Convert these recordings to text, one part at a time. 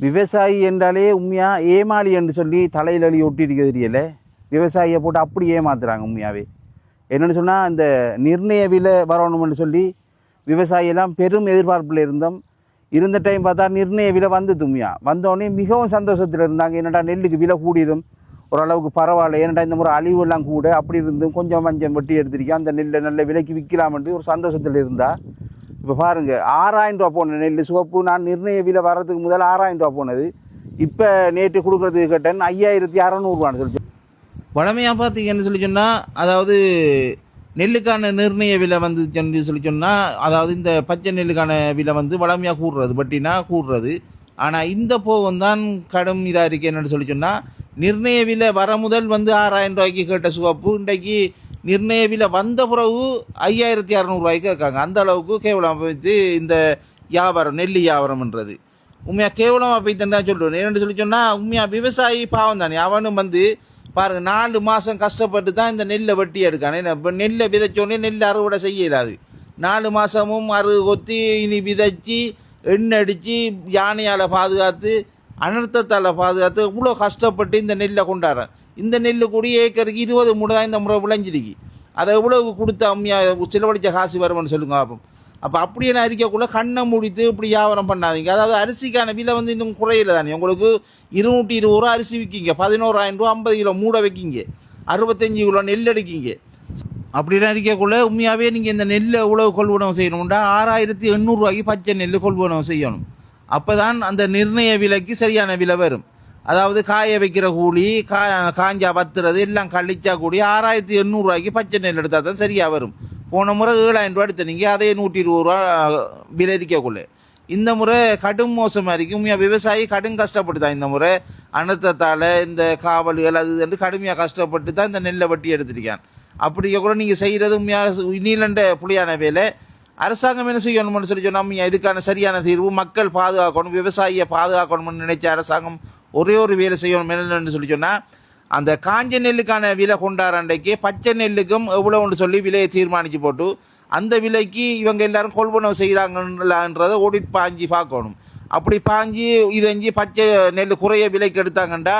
விவசாயி என்றாலே உண்மையாக ஏமாளி என்று சொல்லி தலையில் அழி ஒட்டிட்டு தெரியல. விவசாயியை போட்டு அப்படி ஏமாத்துறாங்க உண்மையாகவே. என்னென்னு சொன்னால் இந்த நிர்ணய விலை வரணும்னு சொல்லி விவசாயியெல்லாம் பெரும் எதிர்பார்ப்பில் இருந்த டைம் பார்த்தா நிர்ணய விலை வந்தது உண்மையாக. வந்தோடனே மிகவும் சந்தோஷத்தில் இருந்தாங்க. என்னடா நெல்லுக்கு விலை கூடிடும், ஓரளவுக்கு பரவாயில்ல, ஏன்னடா இந்த முறை அழிவெல்லாம் கூட அப்படி இருந்தும் கொஞ்சம் மஞ்சள் வெட்டி எடுத்திருக்கேன், அந்த நெல்லை நல்ல விலைக்கு விற்கலாம்ன்ட்டு ஒரு சந்தோஷத்தில் இருந்தா. இப்போ பாருங்கள் 6000 ரூபா போன நெல் சிவப்பு நான் நிர்ணய விலை வர்றதுக்கு முதல் 6000 ரூபா போனது. இப்போ நேற்று கொடுக்குறதுக்கு கேட்டேன் 5600 சொல்லி. வளமையாக பார்த்தீங்கன்னு சொல்லி சொன்னால், அதாவது நெல்லுக்கான நிர்ணய விலை வந்து சொல்லி சொன்னால், அதாவது இந்த பச்சை நெல்லுக்கான விலை வந்து வளமையாக கூடுறது, பட்டினா கூடுறது. ஆனால் இந்த போகம் தான் கடும் இதாக இருக்குது. என்னென்னு சொல்லி சொன்னால், நிர்ணய விலை வர முதல் வந்து 6000 ரூபாய்க்கு கேட்ட சிவப்பு இன்றைக்கு நிர்ணய விலை வந்த பிறகு 5600 ரூபாய்க்கு இருக்காங்க. அந்த அளவுக்கு கேவலம் வைத்து இந்த வியாபாரம், நெல் வியாபாரம்ன்றது உண்மையாக கேவலமாக போய்த்தான் தான் சொல்லுவேன். என்னென்னு சொல்லி சொன்னால், உண்மையாக விவசாயி பாவம் தானே. அவனும் வந்து பாருங்கள் 4 மாதம் கஷ்டப்பட்டு தான் இந்த நெல்லை வெட்டி எடுக்கானே. இப்போ நெல்லை விதைச்சோடனே நெல் அறுவடை செய்ய இயலாது. 4 மாதமும் கொத்தி இனி விதைச்சி எண்ணெய் அடித்து யானையால் பாதுகாத்து அனர்த்தத்தால் பாதுகாத்து இவ்வளோ கஷ்டப்பட்டு இந்த நெல்லை கொண்டாடுறேன். இந்த நெல் கூடி ஏக்கருக்கு 20 மூணு தான் இந்த முறை விளைஞ்சிருக்கு. அதை எவ்வளவு கொடுத்த அம்மையாக செலவழித்த காசு வரும்னு சொல்லுங்க பார்ப்போம். அப்போ அப்படியெல்லாம் அறிக்கக்குள்ளே கண்ணை முடித்து இப்படி வியாபாரம் பண்ணாதீங்க. அதாவது அரிசிக்கான விலை வந்து இன்னும் குறையில தானே. உங்களுக்கு 220 ரூபா அரிசி விற்கிங்க, 11000 ரூபா 50 கிலோ மூடை வைக்கிங்க, 65 கிலோ நெல் எடுக்கிங்க. அப்படிலாம் இருக்கக்குள்ளே உண்மையாகவே நீங்கள் இந்த நெல்லை எவ்வளவு கொள்வனவு செய்யணும்டா 6800 ரூபாய்க்கு பச்சை நெல் கொள்வனவு செய்யணும். அப்போ தான் அந்த நிர்ணய விலைக்கு சரியான விலை வரும். அதாவது காய வைக்கிற கூலி, காஞ்சா பத்துறது எல்லாம் கழிச்சா கூடி 6800 ரூபாய்க்கு பச்சை நெல் எடுத்தால் தான் சரியாக வரும். போன முறை 7000 ரூபா எடுத்தீங்க, அதே 120 ரூபா விலை இருக்கக்குள்ளே. இந்த முறை கடும் மோசமாக இருக்கும். உண்மையாக விவசாயி கடும் கஷ்டப்பட்டு தான் இந்த முறை அனர்த்தத்தால் இந்த காவல்கள் அது வந்து கடுமையாக கஷ்டப்பட்டு தான் இந்த நெல்லை வட்டி எடுத்திருக்கான். அப்படி கூட நீங்கள் செய்கிறது உண்மையாக நீலண்ட புலியான வேலை. அரசாங்கம் என்ன செய்யணும்னு சொல்லி சொன்னால், இதுக்கான சரியான தீர்வு மக்கள் பாதுகாக்கணும், விவசாயியை பாதுகாக்கணும்னு நினைச்ச அரசாங்கம் ஒரே ஒரு வேலை செய்யணும். என்னென்னு சொல்லி சொன்னால், அந்த காஞ்ச நெல்லுக்கான விலை கொண்டாடுற அன்றைக்கு பச்சை நெல்லுக்கும் எவ்வளோன்னு சொல்லி விலையை தீர்மானித்து போட்டு அந்த விலைக்கு இவங்க எல்லாரும் கொள்வனவு செய்கிறாங்கன்றதை ஓடிட்டு பாஞ்சி பார்க்கணும். அப்படி பாஞ்சி இதஞ்சி பச்சை நெல் குறைய விலைக்கு எடுத்தாங்கண்டா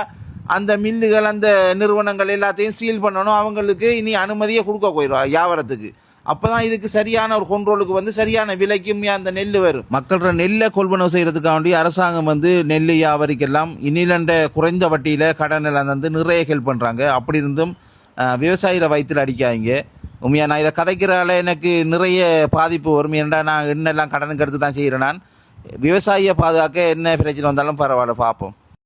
அந்த மில்லுகள் அந்த நிறுவனங்கள் எல்லாத்தையும் சீல் பண்ணணும். அவங்களுக்கு இனி அனுமதியை கொடுக்க போயிடும் வியாபாரத்துக்கு. அப்போ தான் இதுக்கு சரியான ஒரு கொண்ட்ரோலுக்கு வந்து சரியான விலைக்கும் அந்த நெல் வரும். மக்களோட நெல்லை கொள்வனவு செய்கிறதுக்காண்டி அரசாங்கம் வந்து நெல் வியாபாரிக்கெல்லாம் இன்னிலண்ட குறைந்த வட்டியில் கடன் எல்லாம் வந்து நிறைய ஹெல்ப் பண்ணுறாங்க. அப்படி இருந்தும் விவசாயிகளை வயிற்றில் அடிக்காதீங்க. உண்மையாக நான் இதை கதைக்கிறால எனக்கு நிறைய பாதிப்பு வரும். ஏன்டா நான் எண்ணெல்லாம் கடனுக்கு எடுத்து தான் செய்கிறேன். நான் விவசாயியை பாதுகாக்க என்ன பிரச்சனை வந்தாலும் பரவாயில்ல, பார்ப்போம்.